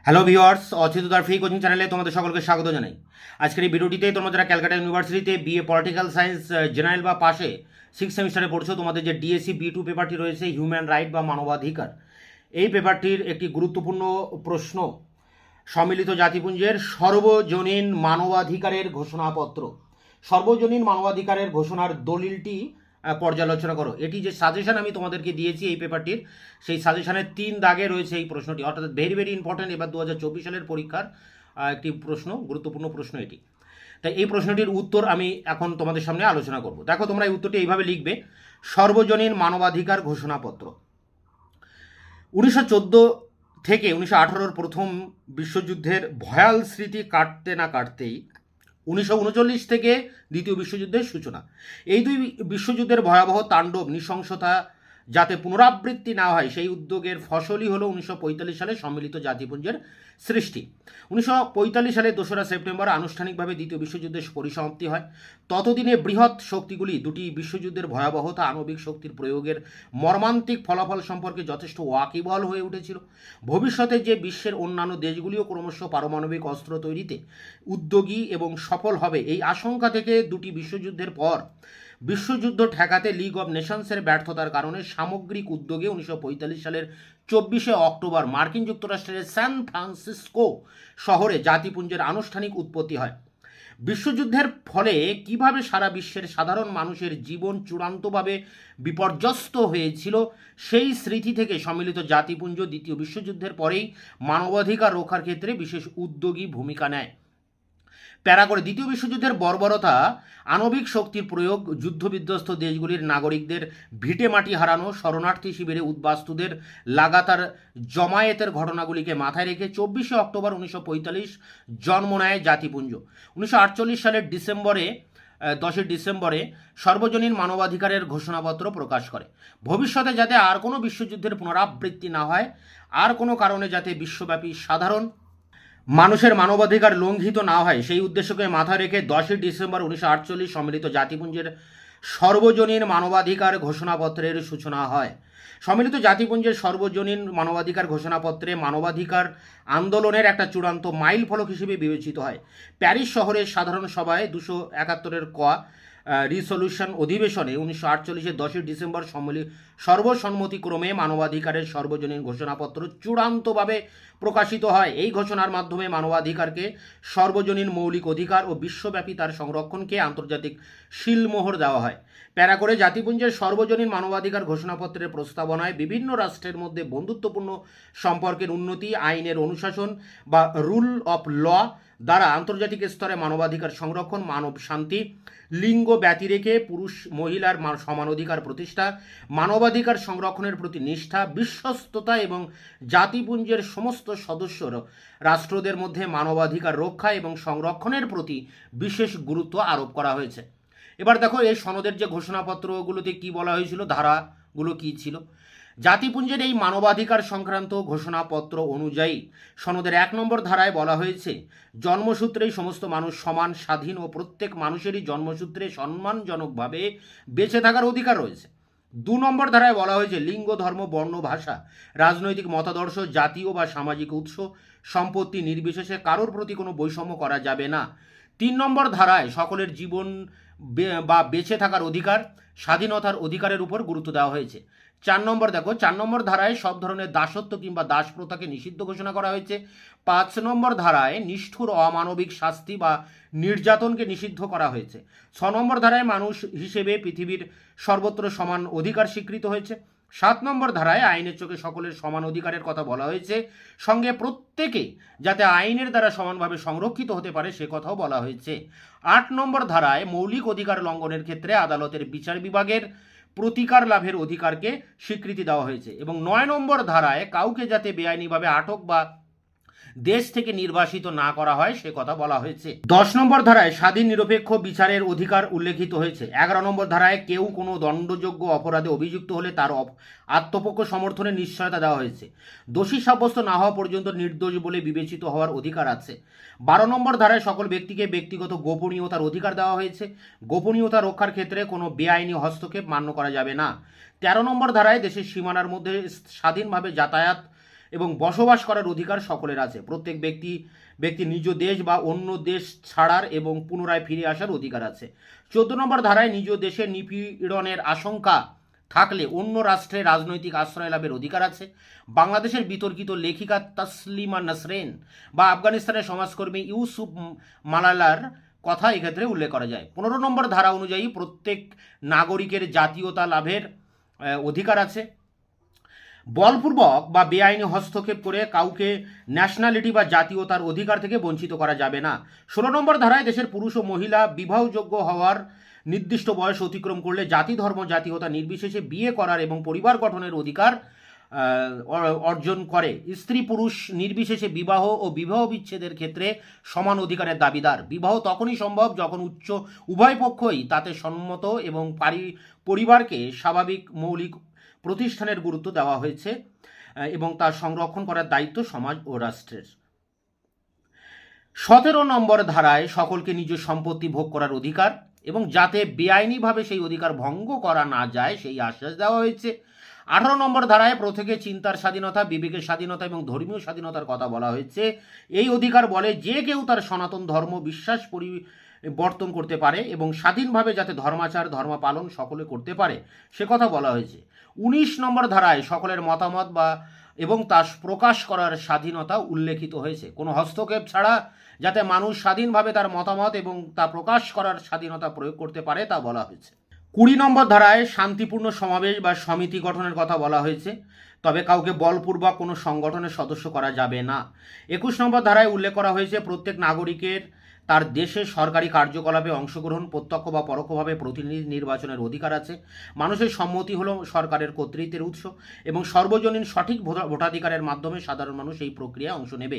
Hello viewers, অচিন্ততার free coaching চ্যানেলে তোমাদের সকলকে স্বাগত জানাই। আজকের এই ভিডিওটিতে তোমরা যারা ক্যালকাটা ইউনিভার্সিটিতে বিএ পলিটিক্যাল সায়েন্স জেনারেল বা পাশে 6 সেমিস্টারে পড়ছো, তোমাদের যে ডিএসসি B2 পেপারটি রয়েছে হিউম্যান রাইট বা মানবাধিকার, এই পেপারটির একটি গুরুত্বপূর্ণ প্রশ্ন সম্মিলিত জাতিপুঞ্জের সর্বজনীন মানবাধিকারের ঘোষণাপত্র। সর্বজনীন মানবাধিকারের ঘোষণার দলিলটি পর্যালোচনা করো। এটি যে সাজেশন আমি তোমাদেরকে দিয়েছি এই পেপারটির, সেই সাজেশনের 3 দাগে রয়েছে এই প্রশ্নটি, অর্থাৎ ভেরি ভেরি ইম্পর্টেন্ট। এবার 2024 সালের পরীক্ষার একটি প্রশ্ন, গুরুত্বপূর্ণ প্রশ্ন এটি। তাই এই প্রশ্নটির উত্তর আমি এখন তোমাদের সামনে আলোচনা করব। দেখো, তোমরা এই উত্তরটি এইভাবে লিখবে: সর্বজনীন মানবাধিকার ঘোষণাপত্র। 1914 থেকে 1918 প্রথম বিশ্বযুদ্ধের ভয়াল স্মৃতি কাটতে না কাটতেই 1939 থেকে দ্বিতীয় বিশ্বযুদ্ধের সূচনা। এই দুই বিশ্বযুদ্ধের ভয়াবহ তাণ্ডব, নৃশংসতা যাতে পুনরাবৃত্তি না হয়, সেই উদ্যোগের ফসলই হলো 1945 সালে সম্মিলিত জাতিপুঞ্জের সৃষ্টি। 1945 সালে 2রা সেপ্টেম্বর আনুষ্ঠানিকভাবে দ্বিতীয় বিশ্বযুদ্ধের পরিসমাপ্তি হয়। ততদিনে বৃহৎ শক্তিগুলি দুটি বিশ্বযুদ্ধের ভয়াবহতা, আণবিক শক্তির প্রয়োগের মর্মান্তিক ফলাফল সম্পর্কে যথেষ্ট ওয়াকিবহাল হয়ে উঠেছিল। ভবিষ্যতে যে বিশ্বের অন্যান্য দেশগুলিও ক্রমশ পারমাণবিক অস্ত্র তৈরিতে উদ্যোগী এবং সফল হবে, এই আশঙ্কা থেকে দুটি বিশ্বযুদ্ধের পর বিশ্বযুদ্ধ ঠেকাতে লিগ অব নেশনসের ব্যর্থতার কারণে সামগ্রিক উদ্যোগে 1945 সালের 24শে অক্টোবর মার্কিন যুক্তরাষ্ট্রের সান ফ্রান্সিসকো শহরে জাতিপুঞ্জের আনুষ্ঠানিক উৎপত্তি হয়। বিশ্বযুদ্ধের ফলে কিভাবে সারা বিশ্বের সাধারণ মানুষের জীবন চূড়ান্তভাবে বিপর্যস্ত হয়েছিল, সেই স্মৃতি থেকে সম্মিলিত জাতিপুঞ্জ দ্বিতীয় বিশ্বযুদ্ধের পরেই মানবাধিকার রক্ষার ক্ষেত্রে বিশেষ উদ্যোগী ভূমিকা নেয়। প্যারা করে, দ্বিতীয় বিশ্বযুদ্ধের বর্বরতা, আণবিক শক্তির প্রয়োগ, যুদ্ধবিধ্বস্ত দেশগুলির নাগরিকদের ভিটে মাটি হারানো, শরণার্থী শিবিরে উদ্বাস্তুদের লাগাতার জমায়েতের ঘটনাগুলিকে মাথায় রেখে 24শে অক্টোবর 1945 জন্ম নেয় জাতিপুঞ্জ। 1948 সালের 10 ডিসেম্বরে সর্বজনীন মানবাধিকারের ঘোষণাপত্র প্রকাশ করে। ভবিষ্যতে যাতে আর কোনো বিশ্বযুদ্ধের পুনরাবৃত্তি না হয়, আর কোনো কারণে যাতে বিশ্বব্যাপী সাধারণ মানুষের মানবাধিকার লঙ্ঘিত না হয়, সেই উদ্দেশ্যকে মাথায় রেখে 10 ডিসেম্বর 1948 সম্মিলিত জাতিপুঞ্জের সর্বজনীন মানবাধিকার ঘোষণাপত্রের সূচনা হয়। সম্মিলিত জাতিপুঞ্জের সর্বজনীন মানবাধিকার ঘোষণাপত্রে মানবাধিকার আন্দোলনের একটা চূড়ান্ত মাইল ফলক হিসেবে বিবেচিত হয়। প্যারিস শহরের সাধারণ সভায় 271 রিসলিউশন অধিবেশনে 1948-এর 10 ডিসেম্বর সর্বসম্মতিক্রমে মানবাধিকারের সর্বজনীন ঘোষণাপত্র চূড়ান্তভাবে প্রকাশিত হয়। এই ঘোষণার মাধ্যমে মানবাধিকারকে সর্বজনীন মৌলিক অধিকার ও বিশ্বব্যাপী তার সংরক্ষণকে আন্তর্জাতিক শিলমোহর দেওয়া হয়। প্যারা করে, জাতিপুঞ্জের সর্বজনীন মানবাধিকার ঘোষণাপত্রের প্রস্তাবনায় বিভিন্ন রাষ্ট্রের মধ্যে বন্ধুত্বপূর্ণ সম্পর্কের উন্নতি, আইনের অনুশাসন বা রুল অফ ল দ্বারা আন্তর্জাতিক স্তরে মানবাধিকার সংরক্ষণ, মানব শান্তি, লিঙ্গ ব্যতিরেকে পুরুষ মহিলার সমান অধিকার প্রতিষ্ঠা, মানবাধিকার সংরক্ষণের প্রতি নিষ্ঠা, বিশ্বস্ততা এবং জাতিপুঞ্জের সমস্ত সদস্য রাষ্ট্রদের মধ্যে মানবাধিকার রক্ষা এবং সংরক্ষণের প্রতি বিশেষ গুরুত্ব আরোপ করা হয়েছে। এবার দেখো, এই সনদের যে ঘোষণাপত্রগুলোতে কি বলা হয়েছিল, ধারাগুলো কি ছিল। জাতিপুঞ্জের এই মানবাধিকার সংক্রান্ত ঘোষণাপত্র অনুযায়ী সনদের 1 নম্বর ধারায় বলা হয়েছে, জন্মসূত্রেই সমস্ত মানুষ সমান, স্বাধীন ও প্রত্যেক মানুষেরই জন্মসূত্রে সম্মানজনকভাবে বেঁচে থাকার অধিকার রয়েছে। 2 নম্বর ধারায় বলা হয়েছে, লিঙ্গ, ধর্ম, বর্ণ, ভাষা, রাজনৈতিক মতাদর্শ, জাতীয় বা সামাজিক উৎস, সম্পত্তি নির্বিশেষে কারোর প্রতি কোনো বৈষম্য করা যাবে না। 3 নম্বর ধারায় সকলের জীবন বা বেঁচে থাকার অধিকার, স্বাধীনতার অধিকারের উপর গুরুত্ব দেওয়া হয়েছে। 4 নম্বর দেখো, 4 নম্বর ধারায় সব ধরনের দাসত্ব কিংবা দাস প্রথাকে নিষিদ্ধ ঘোষণা করা হয়েছে। 5 নম্বর ধারায় নিষ্ঠুর অমানবিক শাস্তি বা নির্যাতনকে নিষিদ্ধ করা হয়েছে। 6 নম্বর ধারায় মানুষ হিসেবে পৃথিবীর সর্বত্র সমান অধিকার স্বীকৃত হয়েছে। 7 নম্বর ধারায় আইনের চোখে সকলের সমান অধিকারের কথা বলা হয়েছে, সঙ্গে প্রত্যেকে যাতে আইনের দ্বারা সমানভাবে সংরক্ষিত হতে পারে সে কথাও বলা হয়েছে। 8 নম্বর ধারায় মৌলিক অধিকার লঙ্ঘনের ক্ষেত্রে আদালতের বিচার বিভাগের প্রতিকার লাভের অধিকারকে স্বীকৃতি দেওয়া হয়েছে। এবং 9 নম্বর ধারায় কাউকে যাতে বেআইনিভাবে আটক বা দেশ থেকে নির্বাসিত না করা হয় সে কথা বলা হয়েছে। 10 নম্বর ধারায় স্বাধীন নিরপেক্ষ বিচারের অধিকার উল্লেখিত হয়েছে। 11 নম্বর ধারায় কেউ কোনো দণ্ডযোগ্য অপরাধে অভিযুক্ত হলে তার আত্মপক্ষ সমর্থনের নিশ্চয়তা দেওয়া হয়েছে। দোষী সাব্যস্ত না হওয়া পর্যন্ত নির্দোষ বলে বিবেচিত হওয়ার অধিকার আছে। 12 নম্বর ধারায় সকল ব্যক্তিকে ব্যক্তিগত গোপনীয়তার অধিকার দেওয়া হয়েছে। গোপনীয়তা রক্ষার ক্ষেত্রে কোনো বেআইনি হস্তক্ষেপ মান্য করা যাবে না। 13 নম্বর ধারায় দেশের সীমানার মধ্যে স্বাধীনভাবে যাতায়াত এবং বসবাস করার অধিকার সকলের আছে। প্রত্যেক ব্যক্তি নিজ দেশ বা অন্য দেশ ছাড়ার এবং পুনরায় ফিরে আসার অধিকার আছে। 14 নম্বর ধারায় নিজ দেশে নিপীড়নের আশঙ্কা থাকলে অন্য রাষ্ট্রে রাজনৈতিক আশ্রয় লাভের অধিকার আছে। বাংলাদেশের বিতর্কিত লেখিকা তাসলিমা নাসরিন বা আফগানিস্তানের সমাজকর্মী ইউসুফ মালালার কথা এক্ষেত্রে উল্লেখ করা যায়। 15 নম্বর ধারা অনুযায়ী প্রত্যেক নাগরিকের জাতীয়তা লাভের অধিকার আছে। বলপূর্বক বা বেআইনি হস্তক্ষেপ করে কাউকে ন্যাশনালিটি বা জাতীয়তার অধিকার থেকে বঞ্চিত করা যাবে না। 16 নম্বর ধারায় দেশের পুরুষ ও মহিলা বিবাহযোগ্য হওয়ার নির্দিষ্ট বয়স অতিক্রম করলে জাতি ধর্ম জাতীয়তা নির্বিশেষে বিয়ে করার এবং পরিবার গঠনের অধিকার অর্জন করে। স্ত্রী পুরুষ নির্বিশেষে বিবাহ ও বিবাহ বিচ্ছেদের ক্ষেত্রে সমান অধিকারের দাবিদার। বিবাহ তখনই সম্ভব যখন উভয় পক্ষই তাতে সম্মত এবং পরিবারকে স্বাভাবিক মৌলিক প্রতিষ্ঠানের গুরুত্ব দেওয়া হয়েছে এবং তার সংরক্ষণ করার দায়িত্ব সমাজ ও রাষ্ট্রের। 17 নম্বর ধারায় সকলকে নিজ সম্পত্তি ভোগ করার অধিকার এবং যাতে বেআইনিভাবে সেই অধিকার ভঙ্গ করা না যায় সেই আশ্বাস দেওয়া হয়েছে। 18 নম্বর ধারায় প্রত্যেকের চিন্তার স্বাধীনতা, বিবেকের স্বাধীনতা এবং ধর্মীয় স্বাধীনতার কথা বলা হয়েছে। এই অধিকার বলে যে কেউ তার সনাতন ধর্ম বিশ্বাস পরিবর্তন করতে পারে এবং স্বাধীনভাবে যাতে ধর্মাচার ধর্ম পালন সকলে করতে পারে সে কথা বলা হয়েছে। 19 নম্বর ধারায় সকলের মতামত এবং তা প্রকাশ করার স্বাধীনতা উল্লেখিত হয়েছে। কোনো হস্তক্ষেপ ছাড়া যাতে মানুষ স্বাধীনভাবে তার মতামত এবং তা প্রকাশ করার স্বাধীনতা প্রয়োগ করতে পারে তা বলা হয়েছে। 20 নম্বর ধারায় শান্তিপূর্ণ সমাবেশ বা সমিতি গঠনের কথা বলা হয়েছে, তবে কাউকে বলপূর্বক কোনো সংগঠনের সদস্য করা যাবে না। 21 নম্বর ধারায় উল্লেখ করা হয়েছে প্রত্যেক নাগরিকের তার দেশে সরকারি কার্যকলাপে অংশগ্রহণ, প্রত্যক্ষ বা পরোক্ষভাবে প্রতিনিধি নির্বাচনের অধিকার আছে। মানুষের সম্মতি হলো সরকারের কর্তৃত্বের উৎস এবং সর্বজনীন সঠিক ভোটাধিকারের মাধ্যমে সাধারণ মানুষ এই প্রক্রিয়ায় অংশ নেবে।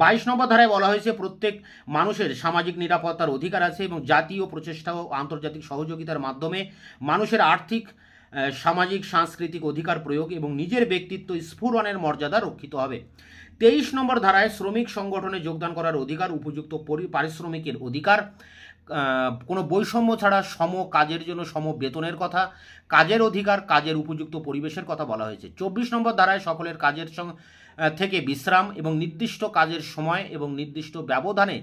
22 নম্বর ধারায় বলা হয়েছে প্রত্যেক মানুষের সামাজিক নিরাপত্তার অধিকার আছে এবং জাতীয় প্রচেষ্টা ও আন্তর্জাতিক সহযোগিতার মাধ্যমে মানুষের আর্থিক, সামাজিক, সাংস্কৃতিক অধিকার প্রয়োগ এবং নিজের ব্যক্তিত্ব স্ফুরণের মর্যাদা রক্ষিত হবে। 23 নম্বর ধারায় শ্রমিক সংগঠনে যোগদান করার অধিকার, উপযুক্ত পারিশ্রমিকের অধিকার, কোনো বৈষম্য ছাড়া সম কাজের জন্য সম বেতনের কথা, কাজের অধিকার, কাজের উপযুক্ত পরিবেশের কথা বলা হয়েছে। 24 নম্বর ধারায় সকলের কাজের থেকে বিশ্রাম এবং নির্দিষ্ট কাজের সময় এবং নির্দিষ্ট ব্যবধানে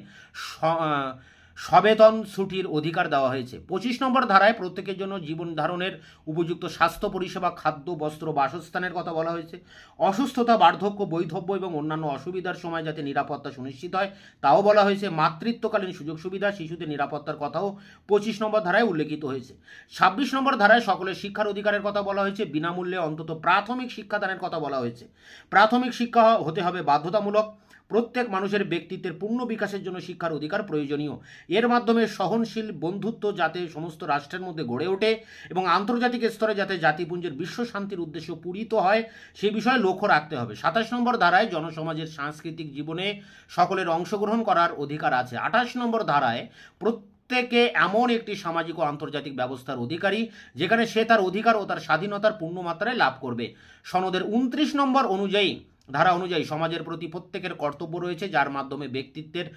সবেতন ছুটির অধিকার দেওয়া হয়েছে। 25 নম্বর ধারায় প্রত্যেকের জন্য জীবন ধারণের উপযুক্ত স্বাস্থ্য পরিষেবা, খাদ্য, বস্ত্র, বাসস্থানের কথা বলা হয়েছে। অসুস্থতা, বার্ধক্য, বৈধব্য এবং অন্যান্য অসুবিধার সময় যাতে নিরাপত্তা সুনিশ্চিত হয় তাও বলা হয়েছে। মাতৃত্বকালীন সুযোগ সুবিধা, শিশুদের নিরাপত্তার কথাও 25 নম্বর ধারায় উল্লেখিত হয়েছে। 26 নম্বর ধারায় সকলের শিক্ষার অধিকারের কথা বলা হয়েছে। বিনামূল্যে অন্তত প্রাথমিক শিক্ষাদানের কথা বলা হয়েছে। প্রাথমিক শিক্ষা হতে হবে বাধ্যতামূলক। প্রত্যেক মানুষের ব্যক্তিত্বের পূর্ণ বিকাশের জন্য শিক্ষার অধিকার প্রয়োজনীয়। এর মাধ্যমে সহনশীল বন্ধুত্ব যাতে সমস্ত রাষ্ট্রের মধ্যে গড়ে ওঠে এবং আন্তর্জাতিক স্তরে যাতে জাতিপুঞ্জের বিশ্ব শান্তির উদ্দেশ্য পূরিত হয় সে বিষয়ে লক্ষ্য রাখতে হবে। 27 নম্বর ধারায় জনসমাজের সাংস্কৃতিক জীবনে সকলের অংশগ্রহণ করার অধিকার আছে। 28 নম্বর ধারায় প্রত্যেকে এমন একটি সামাজিক ও আন্তর্জাতিক ব্যবস্থার অধিকারী যেখানে সে তার অধিকার ও তার স্বাধীনতার পূর্ণমাত্রায় লাভ করবে। সনদের 29 নম্বর ধারা অনুযায়ী সমাজের প্রতি প্রত্যেকের কর্তব্য রয়েছে যার মাধ্যমে ব্যক্তিত্বের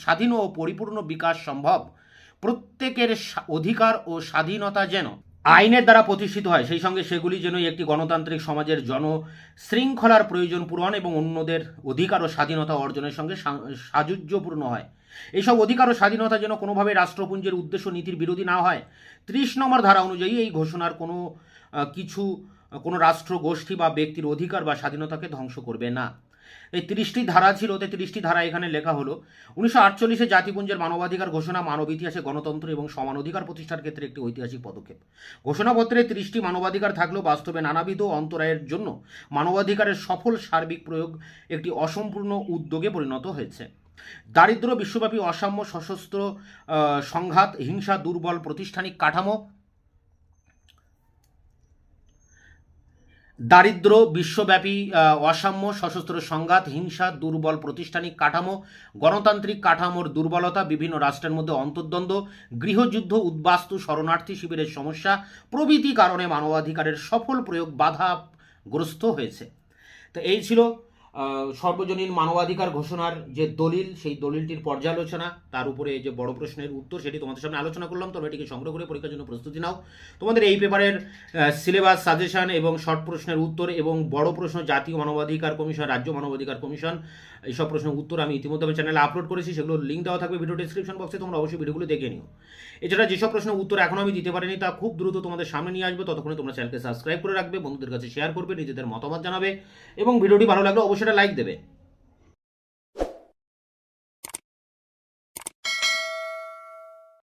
স্বাধীন ও পরিপূর্ণ বিকাশ সম্ভব। প্রত্যেকের অধিকার ও স্বাধীনতা যেন আইনের দ্বারা প্রতিষ্ঠিত হয় সেই সঙ্গে সেগুলি যেন একটি গণতান্ত্রিক সমাজের শৃঙ্খলার প্রয়োজন পূরণ এবং অন্যদের অধিকার ও স্বাধীনতা অর্জনের সঙ্গে সাযুজ্যপূর্ণ হয়। এইসব অধিকার ও স্বাধীনতা যেন কোনোভাবে রাষ্ট্রপুঞ্জের উদ্দেশ্য নীতির বিরোধী না হয়। 30 নম্বর ধারা অনুযায়ী এই ঘোষণার কোনো রাষ্ট্র, গোষ্ঠী বা ব্যক্তির অধিকার বা স্বাধীনতাকে ধ্বংস করবে না। এই 30টি ধারা ছিল, 30টি ধারা এখানে লেখা হলো। 1948 জাতিপুঞ্জের মানবাধিকার ঘোষণা মানব ইতিহাসে গণতন্ত্র এবং সমান অধিকার প্রতিষ্ঠার ক্ষেত্রে একটি ঐতিহাসিক পদক্ষেপ। ঘোষণাপত্রে 30টি মানবাধিকার থাকলেও বাস্তবে নানাবিধ অন্তরায়ের জন্য মানবাধিকারের সফল সার্বিক প্রয়োগ একটি অসম্পূর্ণ উদ্যোগে পরিণত হয়েছে। দারিদ্র্য, বিশ্বব্যাপী অসাম্য, সশস্ত্র সংঘাত, হিংসা, দুর্বল প্রাতিষ্ঠানিক কাঠামো, দারিদ্র, বিশ্বব্যাপী অসাম্য, সশস্ত্র সংঘাত, হিংসা, দুর্বল প্রাতিষ্ঠানিক কাঠামো, গণতান্ত্রিক কাঠামোর দুর্বলতা, বিভিন্ন রাষ্ট্রের মধ্যে অন্তর্দ্বন্দ্ব, গৃহযুদ্ধ, উদ্বাস্তু, শরণার্থী শিবিরের সমস্যা প্রভৃতি কারণে মানবাধিকারের সফল প্রয়োগ বাধাগ্রস্ত হয়েছে। তো এই ছিল সর্বজনীন মানবাধিকার ঘোষণার যে দলিল, সেই দলিলটির পর্যালোচনা, তার উপরে যে বড় প্রশ্নের উত্তর, সেটি তোমাদের সামনে আলোচনা করলাম। তবে এটিকে সংগ্রহ করে পরীক্ষার জন্য প্রস্তুতি নাও। তোমাদের এই পেপারের সিলেবাস, সাজেশন এবং শর্ট প্রশ্নের উত্তর এবং বড় প্রশ্ন, জাতীয় মানবাধিকার কমিশন, রাজ্য মানবাধিকার কমিশন, এইসব প্রশ্নের উত্তর আমি ইতিমধ্যে আমার চ্যানেলে আপলোড করেছি। সেগুলোর লিঙ্ক দেওয়া থাকবে ভিডিও ডেসক্রিপশন বক্সে, তোমরা অবশ্যই ভিডিওগুলো দেখে নিও। এছাড়া যেসব প্রশ্নের উত্তর এখনও আমি দিতে পারিনি তা খুব দ্রুত তোমাদের সামনে নিয়ে আসবে। ততক্ষণে তোমরা চ্যানেলকে সাবস্ক্রাইব করে রাখবে, বন্ধুদের কাছে শেয়ার করবে, নিজেদের মতামত জানাবে এবং ভিডিওটি ভালো লাগলে অবশ্যই লাইক দেবে।